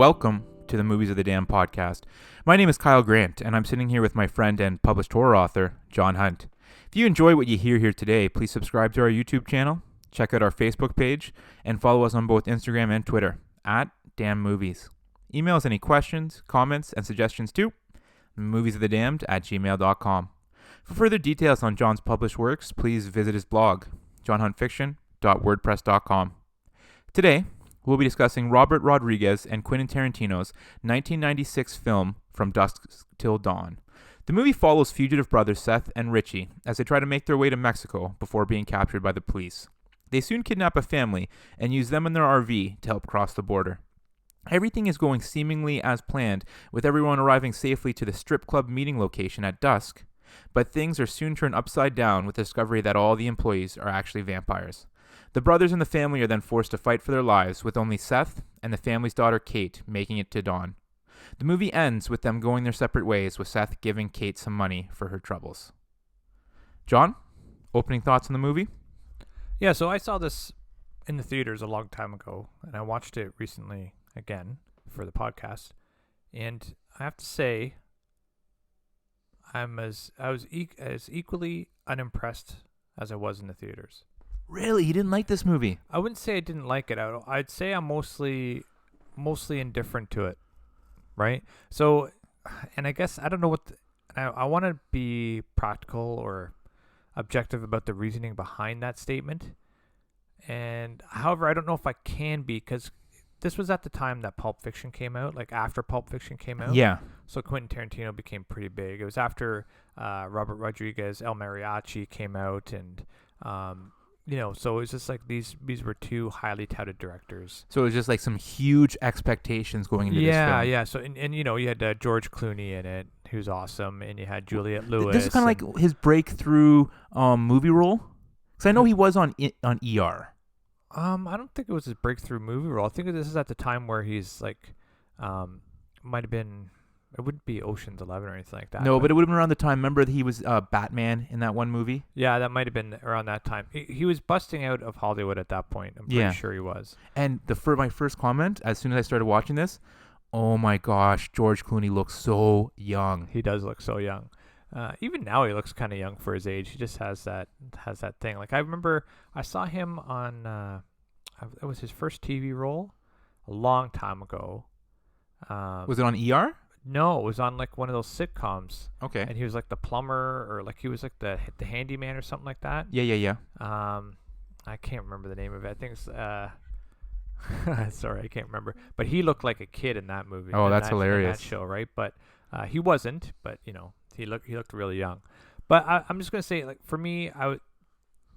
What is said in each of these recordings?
welcome to the Movies of the Damned podcast. My name is Kyle Grant, and I'm sitting here with my friend and published horror author, John Hunt. If you enjoy what you hear here today, please subscribe to our YouTube channel, check out our Facebook page, and follow us on both Instagram and Twitter, @DamnMovies. Email us any questions, comments, and suggestions to moviesofthedamned@gmail.com. For further details on John's published works, please visit his blog, johnhuntfiction.wordpress.com. Today, we'll be discussing Robert Rodriguez and Quentin Tarantino's 1996 film From Dusk Till Dawn. The movie follows fugitive brothers Seth and Richie as they try to make their way to Mexico before being captured by the police. They soon kidnap a family and use them in their RV to help cross the border. Everything is going seemingly as planned, with everyone arriving safely to the strip club meeting location at dusk. But things are soon turned upside down with the discovery that all the employees are actually vampires. The brothers and the family are then forced to fight for their lives, with only Seth and the family's daughter Kate making it to dawn. The movie ends with them going their separate ways, with Seth giving Kate some money for her troubles. John, opening thoughts on the movie? Yeah, so I saw this in the theaters a long time ago, and I watched it recently again for the podcast. And I have to say, I was as equally unimpressed as I was in the theaters. Really? You didn't like this movie? I wouldn't say I didn't like it. I'd say I'm mostly indifferent to it, right? So, and I guess I don't know what I want to be practical or objective about the reasoning behind that statement. And however, I don't know if I can be, because this was at the time that Pulp Fiction came out, like after Pulp Fiction came out. Yeah. So Quentin Tarantino became pretty big. It was after Robert Rodriguez, El Mariachi came out, and so it was just like these were two highly touted directors. So it was just like some huge expectations going into this film. Yeah. So and you had George Clooney in it, who's awesome, and you had Juliette Lewis. This is kind of like his breakthrough movie role, because I know he was on ER. I don't think it was his breakthrough movie role. I think this is at the time where he's like, might have been. It wouldn't be Ocean's 11 or anything like that. No, but it would have been around the time. Remember that he was Batman in that one movie? Yeah, that might have been around that time. He was busting out of Hollywood at that point. I'm pretty sure he was. And my first comment, as soon as I started watching this, oh my gosh, George Clooney looks so young. He does look so young. Even now he looks kind of young for his age. He just has that thing. Like I remember I saw him on it was his first TV role a long time ago. Was it on ER? No, it was on like one of those sitcoms. Okay. And he was like the plumber, or like he was like the handyman or something like that. Yeah. I can't remember the name of it. I think it's sorry, I can't remember. But he looked like a kid in that movie. Oh, that's hilarious. In that show, right? But he wasn't. But he looked really young. But I'm just gonna say, like, for me,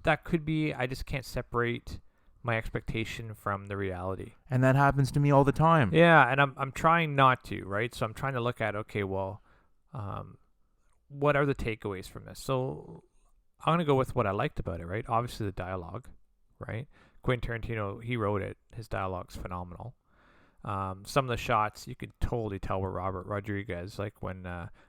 that could be. I just can't separate my expectation from the reality. And that happens to me all the time. Yeah, and I'm trying not to, right? So I'm trying to look at, okay, well, what are the takeaways from this? So I'm going to go with what I liked about it, right? Obviously the dialogue, right? Quentin Tarantino, he wrote it. His dialogue's phenomenal. Some of the shots, you could totally tell were Robert Rodriguez, like when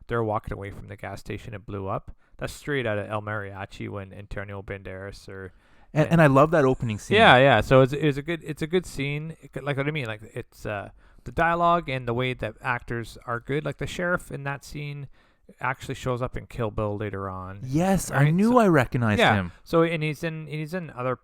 they're walking away from the gas station, it blew up. That's straight out of El Mariachi when Antonio Banderas or... And I love that opening scene. Yeah. So it's a good scene. Like what I mean, like it's the dialogue and the way that actors are good. Like the sheriff in that scene actually shows up in Kill Bill later on. Yes, right? I knew I recognized him. So and he's in other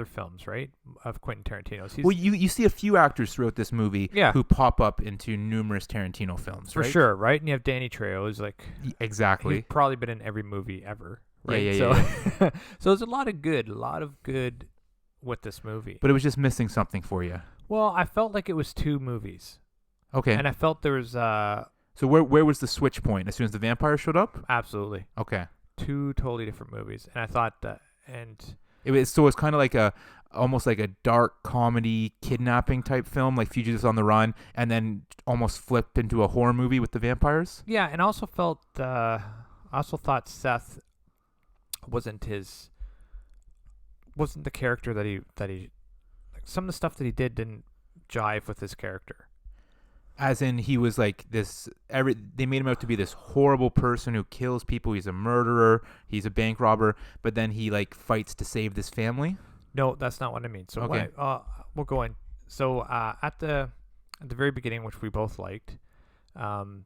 films, right, of Quentin Tarantino's. Well, you see a few actors throughout this movie who pop up into numerous Tarantino films, right? For sure, right? And you have Danny Trejo, who's like exactly. He's probably been in every movie ever. Right? Yeah. So there's a lot of good with this movie. But it was just missing something for you. Well, I felt like it was two movies. Okay. And I felt there was So where was the switch point? As soon as the vampire showed up? Absolutely. Okay. Two totally different movies. And I thought it was kind of like almost like a dark comedy kidnapping type film, like Fugitives on the Run, and then almost flipped into a horror movie with the vampires. Yeah, and I also thought Seth wasn't the character that he like, some of the stuff that he didn't jive with his character. As in, he was like this. They made him out to be this horrible person who kills people. He's a murderer. He's a bank robber. But then he like fights to save this family. No, that's not what I mean. So okay. we'll go in. So at the at the very beginning, which we both liked, because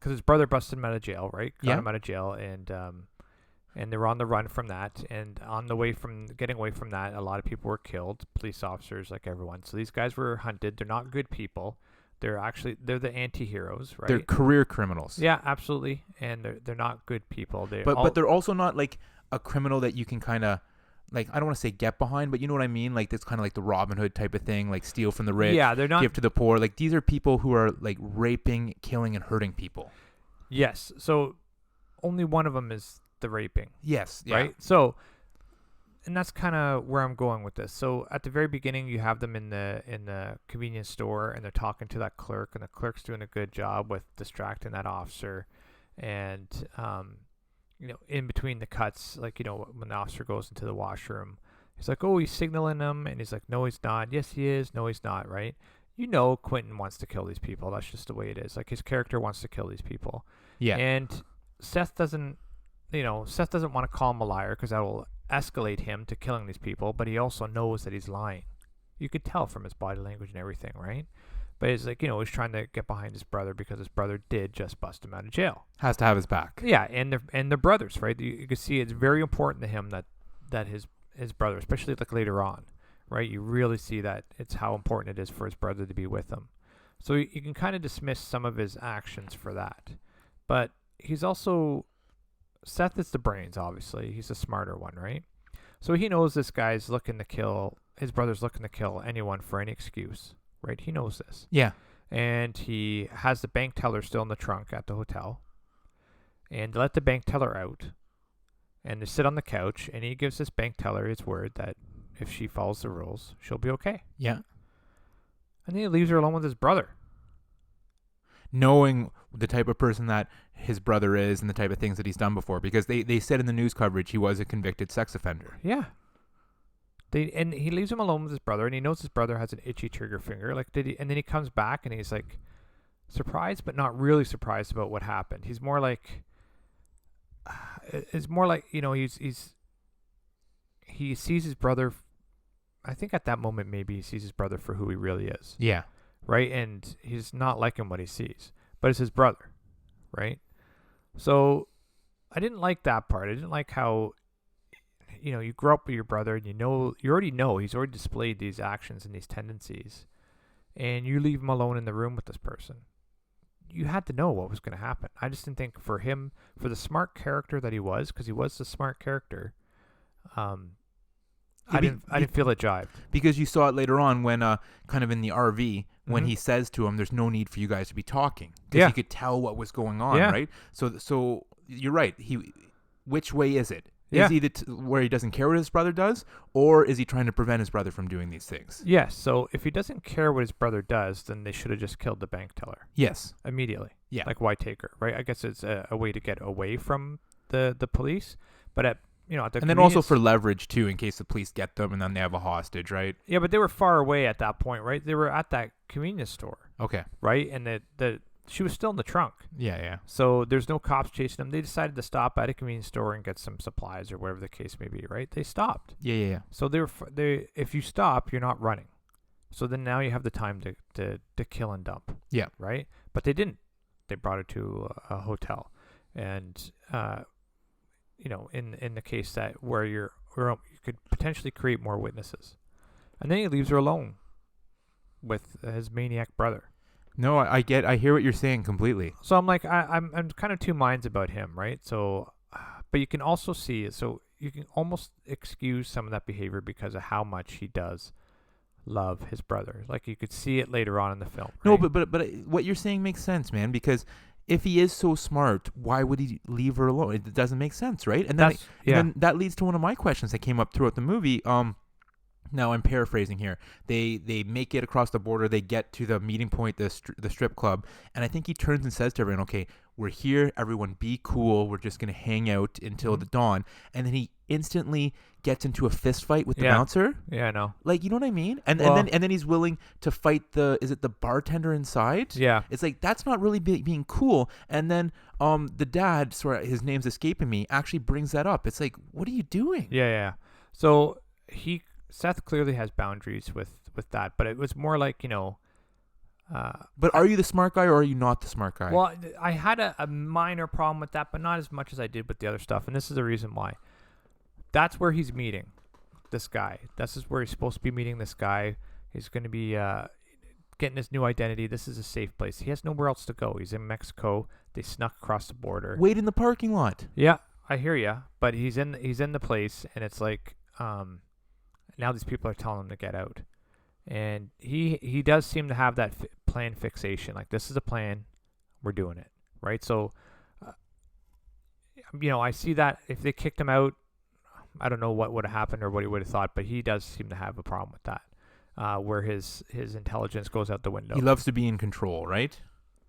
his brother busted him out of jail, right? Got him out of jail, and they were on the run from that. And on the way from getting away from that, a lot of people were killed, police officers, like everyone. So these guys were hunted. They're not good people. They're the anti-heroes, right? They're career criminals. Yeah, absolutely. And they're not good people. But they're also not like a criminal that you can kind of, like, I don't want to say get behind, but you know what I mean? Like, it's kind of like the Robin Hood type of thing, like steal from the rich, they're not, give to the poor. Like, these are people who are like raping, killing, and hurting people. Yes. So only one of them is the raping. Yes. Yeah. Right? So, and that's kind of where I'm going with this. So at the very beginning, you have them in the convenience store, and they're talking to that clerk, and the clerk's doing a good job with distracting that officer. And, in between the cuts, like, when the officer goes into the washroom, he's like, oh, he's signaling them. And he's like, no, he's not. Yes, he is. No, he's not. Right? Quentin wants to kill these people. That's just the way it is. Like, his character wants to kill these people. Yeah. And Seth doesn't want to call him a liar, because that will escalate him to killing these people. But he also knows that he's lying. You could tell from his body language and everything, right? But it's like, he's trying to get behind his brother, because his brother did just bust him out of jail. Has to have his back. Yeah, and they're brothers, right? You can see it's very important to him that his brother, especially like later on, right? You really see that it's how important it is for his brother to be with him. So you can kind of dismiss some of his actions for that. But he's also, Seth is the brains, obviously. He's the smarter one, right? So he knows this guy's looking to kill, his brother's looking to kill anyone for any excuse, right? He knows this. Yeah. And he has the bank teller still in the trunk at the hotel. And they let the bank teller out. And they sit on the couch, and he gives this bank teller his word that if she follows the rules, she'll be okay. Yeah. And then he leaves her alone with his brother. Knowing the type of person that his brother is and the type of things that he's done before, because they said in the news coverage he was a convicted sex offender. Yeah. And he leaves him alone with his brother, and he knows his brother has an itchy trigger finger. And then he comes back, and he's like surprised, but not really surprised about what happened. He's more like, he sees his brother. I think at that moment maybe he sees his brother for who he really is. Yeah. Right? And he's not liking what he sees, but it's his brother, right? So I didn't like that part. I didn't like how, you grew up with your brother, and you already know he's already displayed these actions and these tendencies, and you leave him alone in the room with this person. You had to know what was going to happen. I just didn't think for him, for the smart character that he was, because he was the smart character, I didn't feel it jived. Because you saw it later on when, kind of in the RV, when he says to him, "There's no need for you guys to be talking," because he could tell what was going on, right? So you're right. Which way is it? Is he where he doesn't care what his brother does, or is he trying to prevent his brother from doing these things? Yes. So if he doesn't care what his brother does, then they should have just killed the bank teller. Yes. Immediately. Yeah. Like, why take her, right? I guess it's a way to get away from the police, but at the and then also for leverage too, in case the police get them and then they have a hostage, right? Yeah, but they were far away at that point, right? They were at that convenience store. Okay. Right, and she was still in the trunk. Yeah. So there's no cops chasing them. They decided to stop at a convenience store and get some supplies or whatever the case may be, right? They stopped. Yeah. So if you stop, you're not running. So then now you have the time to kill and dump. Yeah. Right? But they didn't. They brought her to a hotel. And in the case where you could potentially create more witnesses. And then he leaves her alone with his maniac brother. No, I hear what you're saying completely. So I'm like, I'm kind of two minds about him, right? So, but you can also see, so you can almost excuse some of that behavior because of how much he does love his brother. Like, you could see it later on in the film. Right? No, but what you're saying makes sense, man, because if he is so smart, why would he leave her alone? It doesn't make sense, right? And then that leads to one of my questions that came up throughout the movie. Now I'm paraphrasing here. They make it across the border. They get to the meeting point, the strip club, and I think he turns and says to everyone, "Okay, we're here. Everyone, be cool. We're just gonna hang out until the dawn." And then he instantly gets into a fist fight with the bouncer. Yeah, I know. Like, you know what I mean? And then he's willing to fight is it the bartender inside? Yeah. It's like, that's not really being cool. And then the dad, sorry, his name's escaping me, actually brings that up. It's like, what are you doing? Yeah. So Seth clearly has boundaries with that, but it was more like, But are you the smart guy or are you not the smart guy? Well, I had a minor problem with that, but not as much as I did with the other stuff. And this is the reason why. That's where he's meeting this guy. This is where he's supposed to be meeting this guy. He's going to be getting his new identity. This is a safe place. He has nowhere else to go. He's in Mexico. They snuck across the border. Wait in the parking lot. Yeah, I hear you. But he's in the place, and it's like now these people are telling him to get out. And he does seem to have that plan fixation. Like, this is a plan. We're doing it. Right? So, I see that if they kicked him out, I don't know what would have happened or what he would have thought, but he does seem to have a problem with that, where his intelligence goes out the window. He loves to be in control, right?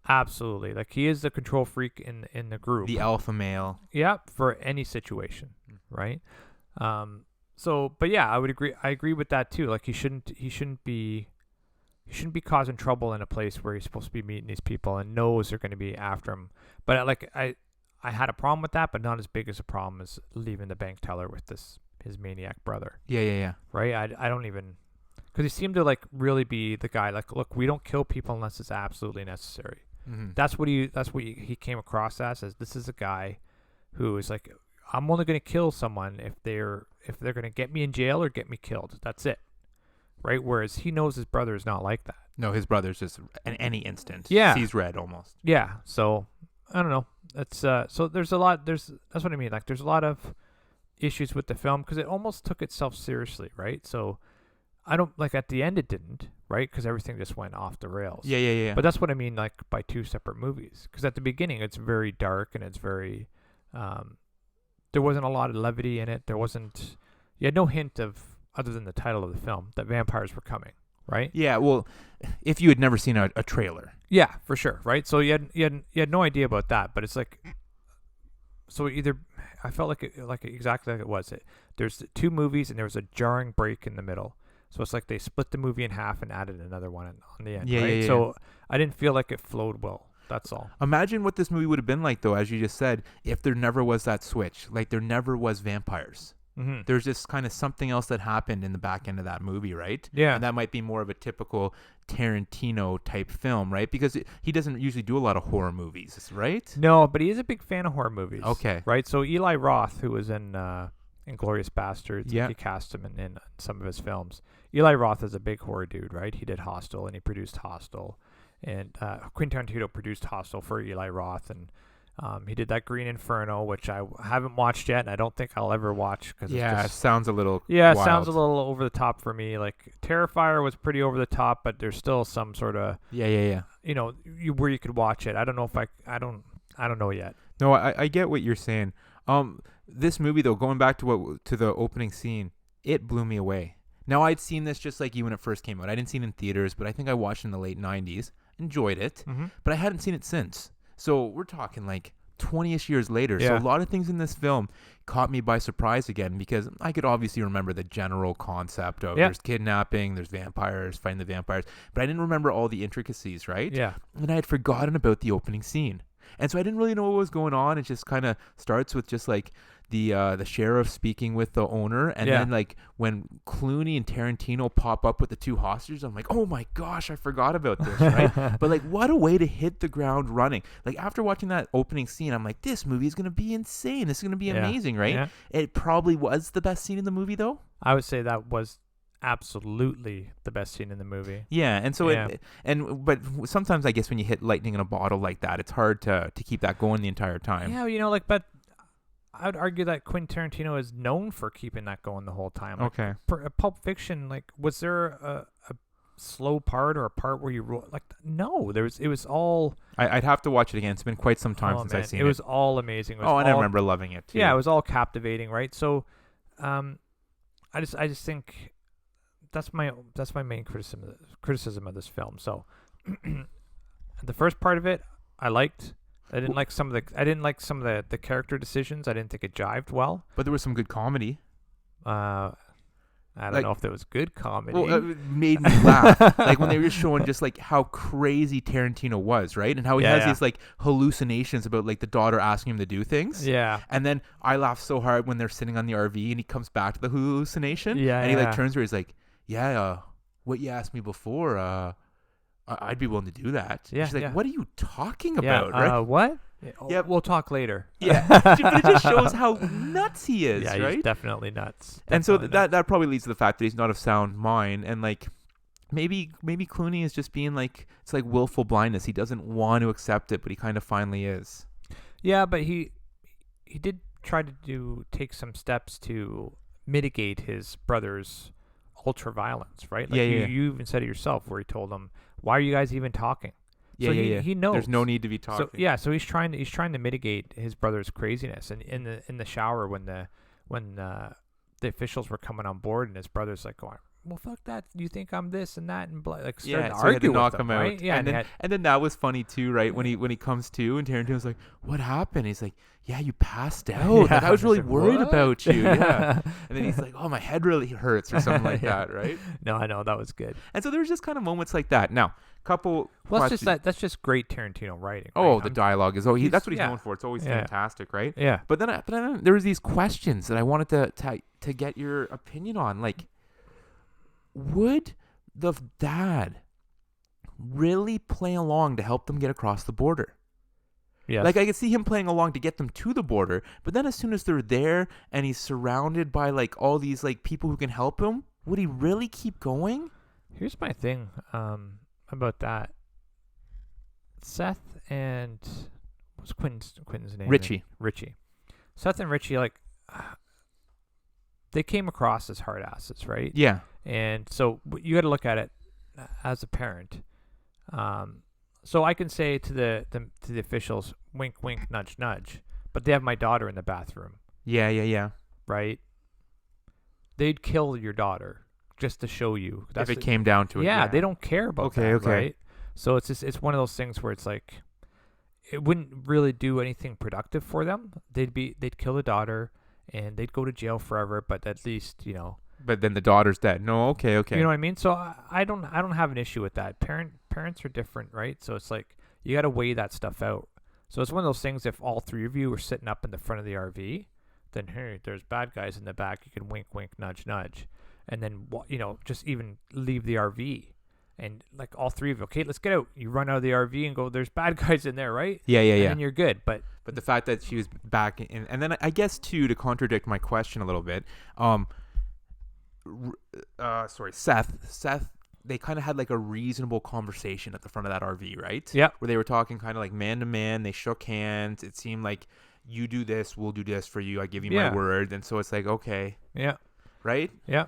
Absolutely. Like, he is the control freak in the group. The alpha male. Yeah, for any situation, right? So, but yeah, I would agree. I agree with that too. Like, he shouldn't be causing trouble in a place where he's supposed to be meeting these people and knows they're going to be after him. But I had a problem with that, but not as big as a problem as leaving the bank teller with his maniac brother. Yeah. Right? I don't even, because he seemed to like really be the guy. Like, look, we don't kill people unless it's absolutely necessary. Mm-hmm. That's what he came across as this is a guy who is like, I'm only going to kill someone if they're going to get me in jail or get me killed. That's it. Right? Whereas he knows his brother is not like that. No, his brother's just in any instant. Yeah. Sees red almost. Yeah. So I don't know. That's so there's a lot. That's what I mean. Like, there's a lot of issues with the film because it almost took itself seriously, right? So I don't like at the end it didn't, right? Because everything just went off the rails. Yeah. But that's what I mean, like by two separate movies. Because at the beginning it's very dark and it's very, there wasn't a lot of levity in it. You had no hint of, other than the title of the film, that vampires were coming, right? Yeah. Well, if you had never seen a trailer. Yeah, for sure, right? So you had no idea about that, but it's like, so either I felt like exactly like it was. There's two movies and there was a jarring break in the middle. So it's like they split the movie in half and added another one on the end, right? Yeah. So I didn't feel like it flowed well. That's all. Imagine what this movie would have been like, though, as you just said, if there never was that switch. Like, there never was vampires. Mm-hmm. There's just kind of something else that happened in the back end of that movie, right? Yeah. And that might be more of a typical Tarantino type film, right? Because he doesn't usually do a lot of horror movies, right? No, but he is a big fan of horror movies. Okay. Right? So Eli Roth, who was in Inglourious Bastards, Yeah. he cast him in some of his films. Eli Roth is a big horror dude, right? He did Hostel and he produced Hostel. And Quentin Tarantino produced Hostel for Eli Roth, and he did that Green Inferno, which I haven't watched yet, and I don't think I'll ever watch because it sounds a little it wild. sounds a little over the top for me. Like, Terrifier was pretty over the top, but there's still some sort of yeah. Where you could watch it. I don't know if I don't know yet. No, I get what you're saying. This movie, though, going back to the opening scene, it blew me away. Now, I'd seen this just like you when it first came out. I didn't see it in theaters, but I think I watched it in the late 90s. Enjoyed it, but I hadn't seen it since. So we're talking like 20-ish years later. Yeah. So a lot of things in this film caught me by surprise again, because I could obviously remember the general concept of there's kidnapping, there's vampires, fighting the vampires, but I didn't remember all the intricacies, right? Yeah. And I had forgotten about the opening scene. And so I didn't really know what was going on. It just kind of starts with just like the sheriff speaking with the owner, and then like when Clooney and Tarantino pop up with the two hostages, I'm like, oh my gosh, I forgot about this, right? But like, what a way to hit the ground running. Like, after watching that opening scene, I'm like, this movie is gonna be insane. This is gonna be amazing, right? Yeah. It probably was the best scene in the movie, though. I would say that was absolutely the best scene in the movie. Yeah, and so but sometimes I guess when you hit lightning in a bottle like that, it's hard to keep that going the entire time. Yeah, but I would argue that Quentin Tarantino is known for keeping that going the whole time. Like, okay. For Pulp Fiction, like, was there a slow part or a part where you no, it was all. I'd have to watch it again. It's been quite some time since I've seen it. It was all amazing. And I remember loving it too. Yeah, it was all captivating, right? So, I just think that's my main criticism of this film. So, the first part of it I liked. I didn't like some of the character decisions. I didn't think it jived well. But there was some good comedy. I don't know if there was good comedy. Well, it made me laugh. Like, when they were showing just like how crazy Tarantino was, right? And how he has these like hallucinations about like the daughter asking him to do things. Yeah. And then I laughed so hard when they're sitting on the RV and he comes back to the hallucination. Yeah. And he like turns to her, he's like, what you asked me before, I'd be willing to do that. Yeah, She's like, yeah. what are you talking Yeah, about, right? what? Yeah. We'll talk later. Yeah, but it just shows how nuts he is, Yeah, right? he's definitely nuts. And so Definitely nuts. that probably leads to the fact that he's not of sound mind, and like maybe Clooney is just being like, it's like willful blindness. He doesn't want to accept it, but he kind of finally is. Yeah, but he did try to take some steps to mitigate his brother's ultra violence, right? Like Yeah, you even said it yourself, where he told him, "Why are you guys even talking?" Yeah, So yeah. he knows. There's no need to be talking. So yeah, so he's trying to mitigate his brother's craziness. And in the shower when the officials were coming on board, and his brother's like going, "Well, fuck that! You think I'm this and that?" And like starting to so he had to argue knock with him them, out. right? Yeah, and then that was funny too, right? When he comes to, and Tarantino's like, "What happened?" He's like, "Yeah, you passed out. Yeah, Like, I was really like, worried what? about you." Yeah. And then he's like, "Oh, my head really hurts," or something like Yeah. that, right? No, I know that was good. And so there's just kind of moments like that. Now, couple. Well, questions. that's just great Tarantino writing. Oh, right? the dialogue is. That's what he's yeah. known for. It's always Yeah. fantastic, right? Yeah. But then there was these questions that I wanted to get your opinion on. Like, would the dad really play along to help them get across the border? Yes. Like, I could see him playing along to get them to the border, but then as soon as they're there and he's surrounded by like all these like people who can help him, would he really keep going? Here's my thing about that. Seth and what's Quentin's name? Richie. Seth and Richie, like, they came across as hard asses, right? Yeah. And so you got to look at it as a parent. So I can say to the officials, wink, wink, nudge, nudge, but they have my daughter in the bathroom. Yeah. Right? They'd kill your daughter just to show you. If it came down to it. Yeah, they don't care about that, Okay. right? So it's one of those things where it's like, it wouldn't really do anything productive for them. They'd kill the daughter and they'd go to jail forever, but at least, But then the daughter's dead. No, okay. you know what I mean? So I don't have an issue with that. Parents are different, right? So it's like, you got to weigh that stuff out. So it's one of those things, if all three of you were sitting up in the front of the RV, then hey, there's bad guys in the back. You can wink, wink, nudge, nudge. And then, just even leave the RV. And like all three of you, okay, let's get out. You run out of the RV and go, there's bad guys in there, right? Yeah. And then you're good. But the fact that she was back in, and then I guess too, to contradict my question a little bit, Seth, they kind of had like a reasonable conversation at the front of that RV, right? Yeah. Where they were talking kind of like man to man. They shook hands. It seemed like, you do this, we'll do this for you. I give you my word. And so it's like, okay. Yeah. Right? Yeah.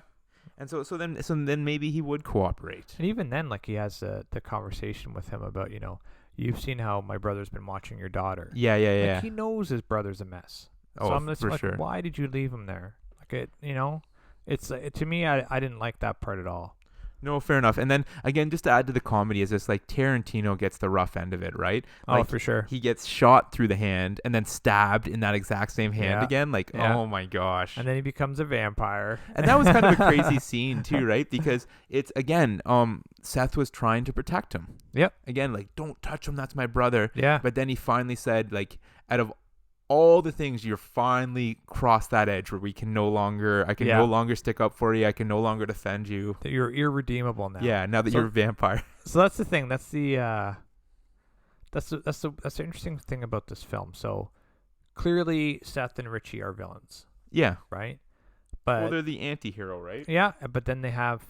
And so then maybe he would cooperate. And even then, like, he has the conversation with him about, you've seen how my brother's been watching your daughter. Yeah. Like, he knows his brother's a mess. Oh, so I'm just for like, sure. Why did you leave him there? Like, it's to me, I didn't like that part at all. No, fair enough. And then again, just to add to the comedy, is this like Tarantino gets the rough end of it, right? Like, oh, for sure. He gets shot through the hand and then stabbed in that exact same hand again. Like, oh my gosh. And then he becomes a vampire. And that was kind of a crazy scene too, right? Because it's again, Seth was trying to protect him. Yep. Again, like, don't touch him. That's my brother. Yeah. But then he finally said, like, out of all the things, you're finally crossed that edge where I can no longer stick up for you. I can no longer defend you. That you're irredeemable now. Yeah, now that you're a vampire. So that's the thing. That's the interesting thing about this film. So clearly Seth and Richie are villains. Yeah. Right? But they're the anti-hero, right? Yeah, but then they have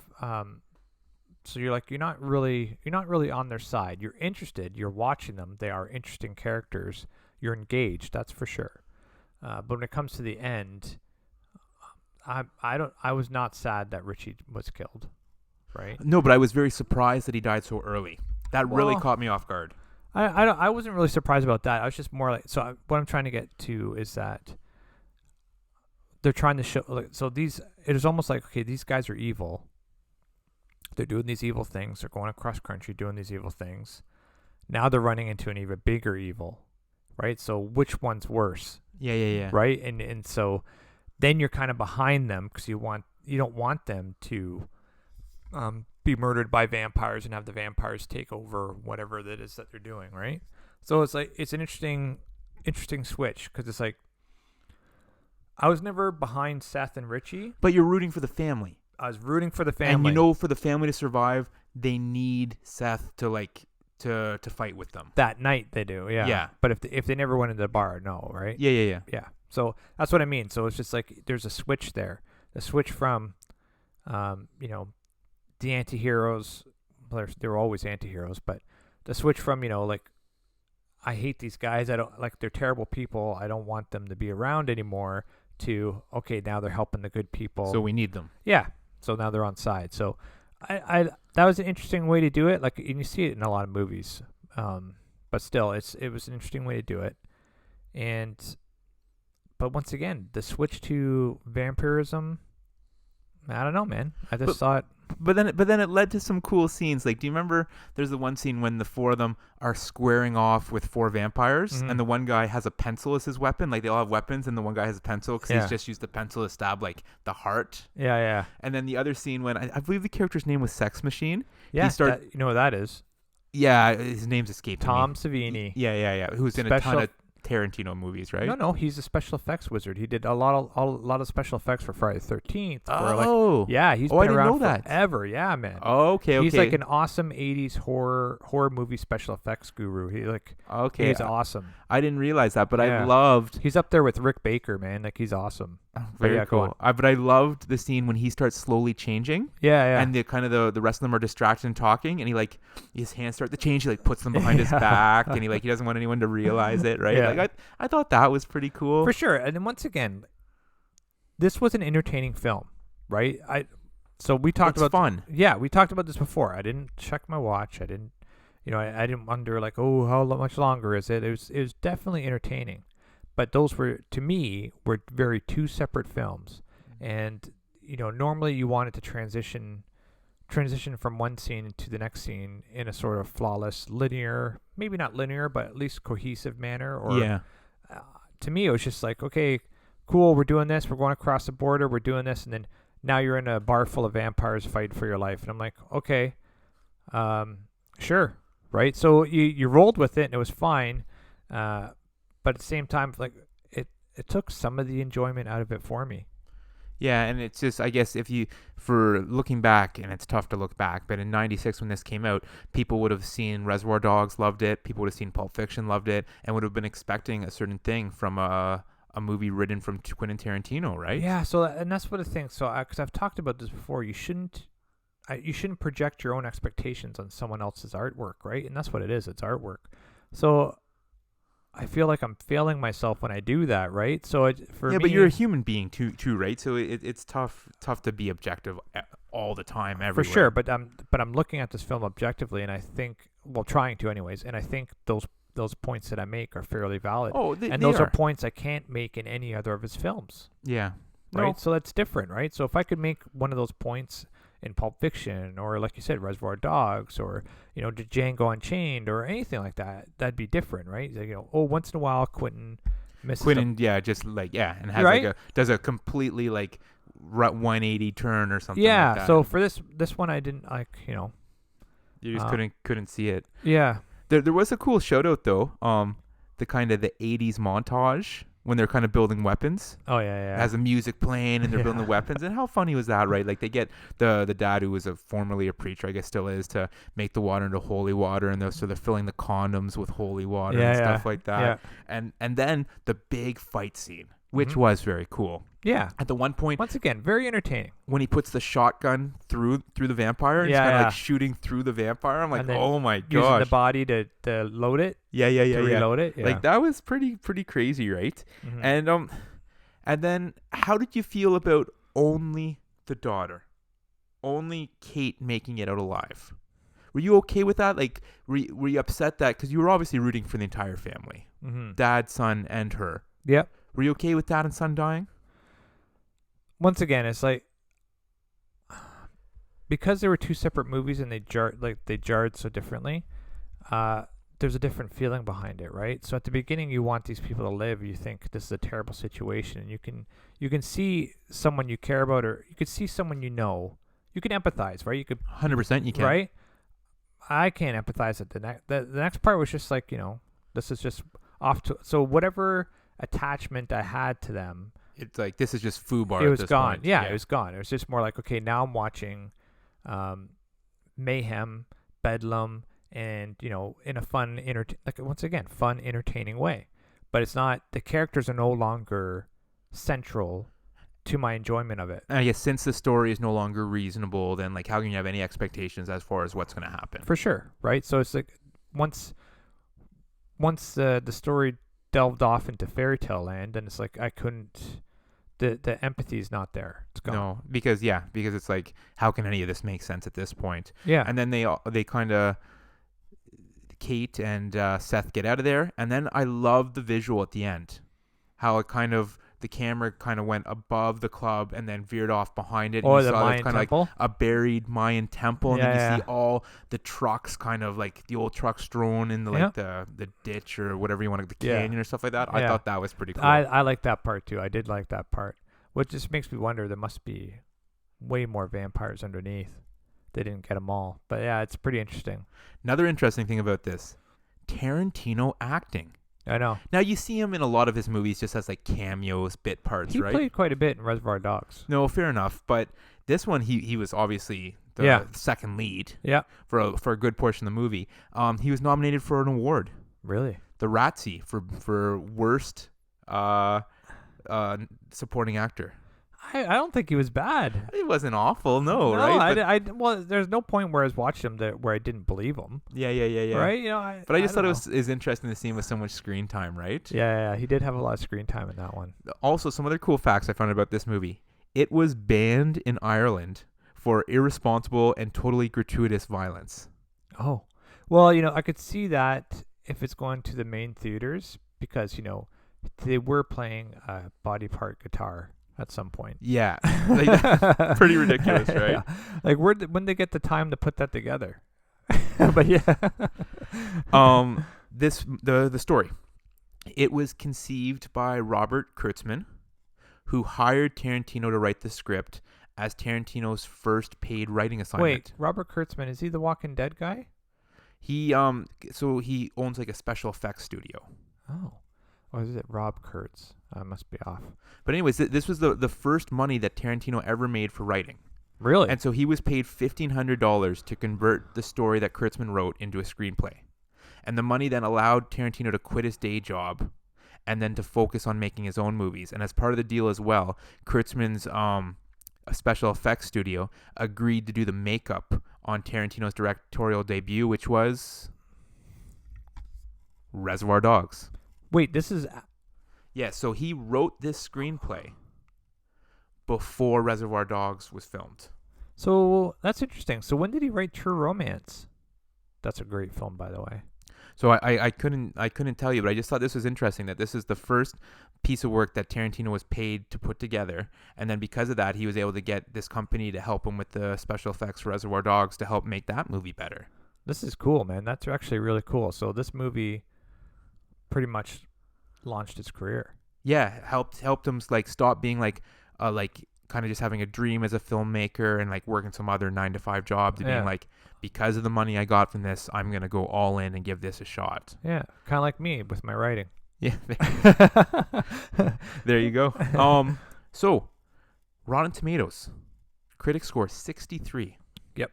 so you're not really on their side. You're interested, you're watching them. They are interesting characters. You're engaged, that's for sure. But when it comes to the end, I was not sad that Richie was killed, right? No, but I was very surprised that he died so early. That really caught me off guard. I wasn't really surprised about that. I was just more like, what I'm trying to get to is that they're trying to show, it is almost like, okay, these guys are evil. They're doing these evil things. They're going across country doing these evil things. Now they're running into an even bigger evil. Right, so which one's worse? Yeah. Right, and so then you're kind of behind them because you don't want them to be murdered by vampires and have the vampires take over whatever that is that they're doing. Right, so it's like it's an interesting switch because it's like I was never behind Seth and Richie, but you're rooting for the family. I was rooting for the family. And you know, for the family to survive, they need Seth to like to fight with them. That night they do, yeah. Yeah. But if they never went into the bar, no, right? Yeah. Yeah. So that's what I mean. So it's just like there's a switch there. The switch from, you know, the anti-heroes. Well, they were always anti-heroes, but the switch from, you know, like, I hate these guys. I don't like, they're terrible people. I don't want them to be around anymore. To, okay, now they're helping the good people. So we need them. Yeah. So now they're on side. So I that was an interesting way to do it. Like, and you see it in a lot of movies. But still, it was an interesting way to do it. But once again, the switch to vampirism, I don't know, man. I just saw it. But then it led to some cool scenes. Like, do you remember there's the one scene when the four of them are squaring off with four vampires, and the one guy has a pencil as his weapon? Like, they all have weapons, and the one guy has a pencil because he's just used the pencil to stab, like, the heart. Yeah. And then the other scene when, I believe the character's name was Sex Machine. Yeah, you know what that is? Yeah, his name's escaped Tom me. Savini. Yeah. Who's in a ton of Tarantino movies, right? No, he's a special effects wizard. He did a lot of special effects for Friday the 13th. Oh, yeah, he's been I didn't around know that. forever. Yeah, man. Oh, okay. He's like an awesome 80s horror movie special effects guru. He's awesome. I didn't realize that, but Yeah. He's up there with Rick Baker, man. Like, he's awesome. Very cool. But I loved the scene when he starts slowly changing. Yeah. And the rest of them are distracted and talking, and his hands start to change. He like puts them behind his back, and he doesn't want anyone to realize it, right? Yeah. Like I thought that was pretty cool. For sure. And then once again, this was an entertaining film, right? So we talked about fun. Yeah, we talked about this before. I didn't check my watch. I didn't, I didn't wonder like, oh, how much longer is it? It was definitely entertaining. But those were, to me, were very two separate films. And, normally you wanted to transition from one scene to the next scene in a sort of flawless, linear, maybe not linear, but at least cohesive manner. Or, to me, it was just like, okay, cool, we're doing this. We're going across the border. We're doing this. And then now you're in a bar full of vampires fighting for your life. And I'm like, okay, sure. Right. So you rolled with it and it was fine. But at the same time, like it took some of the enjoyment out of it for me. Yeah, and it's just, I guess, for looking back, and it's tough to look back, but in '96 when this came out, people would have seen Reservoir Dogs, loved it. People would have seen Pulp Fiction, loved it, and would have been expecting a certain thing from a movie written from Quentin Tarantino, right? Yeah. So, and that's what I think. So, because I've talked about this before, you shouldn't project your own expectations on someone else's artwork, right? And that's what it is. It's artwork. So I feel like I'm failing myself when I do that, right? So but you're a human being too, right? So it's tough to be objective all the time, everywhere. For sure, but I'm looking at this film objectively, and I think, trying to anyways, and I think those points that I make are fairly valid. Oh, those are points I can't make in any other of his films. Yeah. Right. No. So that's different, right? So if I could make one of those points in Pulp Fiction, or like you said, Reservoir Dogs, or Django Unchained, or anything like that, that'd be different, right? Like, once in a while Quentin misses and has does a completely 180 turn or something. Yeah. Like that. So for this one, I didn't like. You just couldn't see it. Yeah. There was a cool shout out though. The kind of the 80s montage when they're kind of building weapons. Oh yeah. It has the music playing and they're building the weapons. And how funny was that, right? Like they get the dad who was formerly a preacher, I guess still is, to make the water into holy water, and so they're filling the condoms with holy water and stuff like that. Yeah. And then the big fight scene, which was very cool. Yeah. At the one point, once again, very entertaining. When he puts the shotgun through the vampire, and he's kind of shooting through the vampire. I'm like, oh my gosh. Using the body to load it. Yeah. Reload it. Yeah. Like that was pretty crazy, right? Mm-hmm. And then how did you feel about only the daughter, only Kate making it out alive? Were you okay with that? Like, were you upset that, because you were obviously rooting for the entire family, dad, son, and her. Yep. Were you okay with dad and son dying? Once again, it's like, because there were two separate movies and they jarred so differently, there's a different feeling behind it, right? So at the beginning, you want these people to live. You think this is a terrible situation, and you can see someone you care about, or you could see someone you know. You can empathize, right? You could 100% you can, right? I can't empathize at the next part was just like, this is just off to, so whatever attachment I had to them it's like this is just foobar. It at was this gone. point. Yeah, it was gone. It was just more like, okay, now I'm watching mayhem, bedlam, and in a fun, once again, fun, entertaining way. But it's not. The characters are no longer central to my enjoyment of it. And I guess since the story is no longer reasonable, then like how can you have any expectations as far as what's going to happen? For sure, right? So it's like once the story delved off into fairy tale land, and it's like I couldn't. The empathy is not there. It's gone. No, because it's like how can any of this make sense at this point? Yeah. And then they kind of Kate and Seth get out of there, and then I love the visual at the end, how it kind of the camera kind of went above the club and then veered off behind it. Or and the you saw Mayan kind of temple. like a buried Mayan temple, and Yeah, then you yeah. see all the trucks, kind of like the old trucks thrown in the like the ditch or whatever you want, the canyon or stuff like that. I Yeah. thought that was pretty cool. I like that part too. I did like that part, which just makes me wonder there must be way more vampires underneath. They didn't get them all, but yeah, it's pretty interesting. Another interesting thing about this, Tarantino acting. I know. Now you see him in a lot of his movies just as like cameos, bit parts, He right? played quite a bit in Reservoir Dogs. No, fair enough. But this one, he was obviously the second lead Yeah. for a good portion of the movie. He was nominated for an award, Really? the Razzie, for worst supporting actor. I don't think he was bad. It wasn't awful, no, right? But, well, there's no point where I was watching him where I didn't believe him. yeah. Right? But I just thought don't it was interesting to see him with so much screen time, right? Yeah, he did have a lot of screen time in that one. Also, some other cool facts I found about this movie. It was banned in Ireland for irresponsible and totally gratuitous violence. Oh. Well, I could see that if it's going to the main theaters because, they were playing a body part guitar at some point. Yeah. Like, pretty ridiculous, right? Yeah. Like, when they get the time to put that together? But yeah. The story. It was conceived by Robert Kurtzman, who hired Tarantino to write the script as Tarantino's first paid writing assignment. Wait, Robert Kurtzman, is he the Walking Dead guy? He so he owns like a special effects studio. Oh. Or is it Rob Kurtz? I must be off. But anyways, this was the first money that Tarantino ever made for writing. Really? And so he was paid $1,500 to convert the story that Kurtzman wrote into a screenplay. And the money then allowed Tarantino to quit his day job and then to focus on making his own movies. And as part of the deal as well, Kurtzman's a special effects studio agreed to do the makeup on Tarantino's directorial debut, which was Reservoir Dogs. Wait, this is... Yeah, so he wrote this screenplay before Reservoir Dogs was filmed. So that's interesting. So when did he write True Romance? That's a great film, by the way. So I couldn't tell you, but I just thought this was interesting that this is the first piece of work that Tarantino was paid to put together, and then because of that, he was able to get this company to help him with the special effects for Reservoir Dogs to help make that movie better. This is cool, man. That's actually really cool. So this movie pretty much launched his career. Yeah, helped him like stop being like kind of just having a dream as a filmmaker and like working some other 9-to-5 job to being like, because of the money I got from this, I'm gonna go all in and give this a shot. Yeah, kind of like me with my writing. Yeah, there you go. So Rotten Tomatoes, critic score 63. Yep.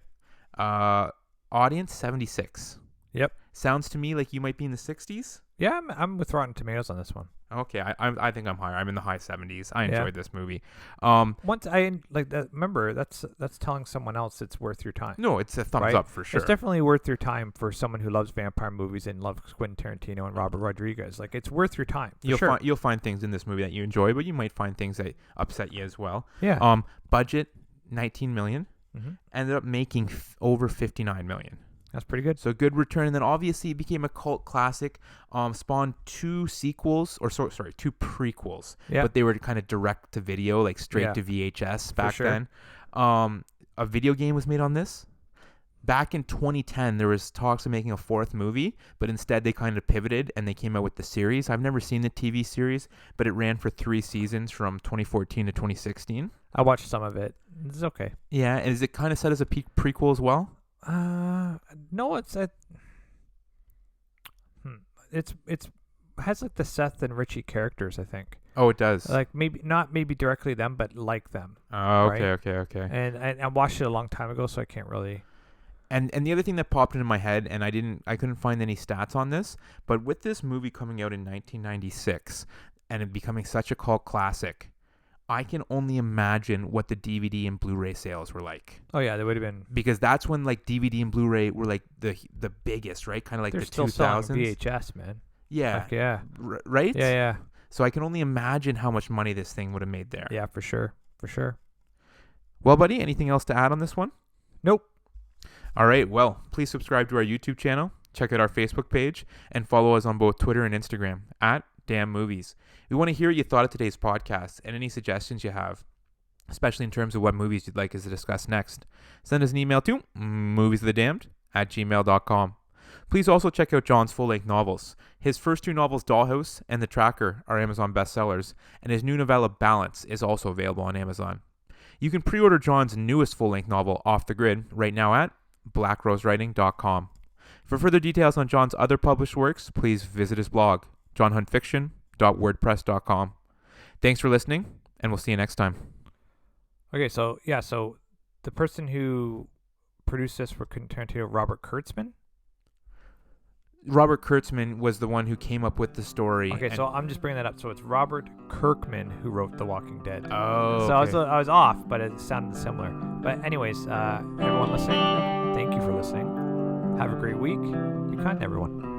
Audience 76. Yep. Sounds to me like you might be in the 60s. Yeah, I'm with Rotten Tomatoes on this one. Okay, I think I'm higher. I'm in the high 70s. I enjoyed this movie. Once I like that, remember that's telling someone else it's worth your time. No, it's a thumbs up for sure. It's definitely worth your time for someone who loves vampire movies and loves Quentin Tarantino and Robert Rodriguez. Like, it's worth your time. You'll find things in this movie that you enjoy, but you might find things that upset you as well. Yeah. Budget 19 million. Mm-hmm. Ended up making over 59 million. That's pretty good. So good return. And then obviously it became a cult classic. Spawned two prequels. Yeah. But they were kind of direct to video, like straight to VHS back then. A video game was made on this. Back in 2010, there was talks of making a fourth movie, but instead they kind of pivoted and they came out with the series. I've never seen the TV series, but it ran for 3 seasons from 2014 to 2016. I watched some of it. It's okay. Yeah, and is it kind of set as a prequel as well? No, it's has like the Seth and Richie characters, I think. Oh, it does. Like not maybe directly them, but like them. Oh, right? okay. And I watched it a long time ago, so I can't really. And the other thing that popped into my head, and I couldn't find any stats on this, but with this movie coming out in 1996 and it becoming such a cult classic, I can only imagine what the DVD and Blu-ray sales were like. Oh yeah, they would have been, because that's when like DVD and Blu-ray were like the biggest, right? Kind of like they're the still selling 2000s. VHS, man. Yeah. Like, yeah. Right? Yeah. So I can only imagine how much money this thing would have made there. Yeah, for sure. Well, buddy, anything else to add on this one? Nope. All right, well, please subscribe to our YouTube channel, check out our Facebook page, and follow us on both Twitter and Instagram at Damn Movies. We want to hear what you thought of today's podcast and any suggestions you have, especially in terms of what movies you'd like us to discuss next. Send us an email to moviesofthedamned@gmail.com. Please also check out John's full-length novels. His first 2 novels, Dollhouse and The Tracker, are Amazon bestsellers, and his new novella, Balance, is also available on Amazon. You can pre-order John's newest full-length novel, Off the Grid, right now at blackrosewriting.com. For further details on John's other published works, please visit his blog, johnhuntfiction.wordpress.com. Thanks for listening, and we'll see you next time. Okay, so the person who produced this for Quentin Tarantino, Robert Kurtzman. Robert Kurtzman was the one who came up with the story. Okay, so I'm just bringing that up. So it's Robert Kirkman who wrote The Walking Dead. Oh, so okay. I was off, but it sounded similar. But anyways, everyone listening, thank you for listening. Have a great week. Be kind to everyone.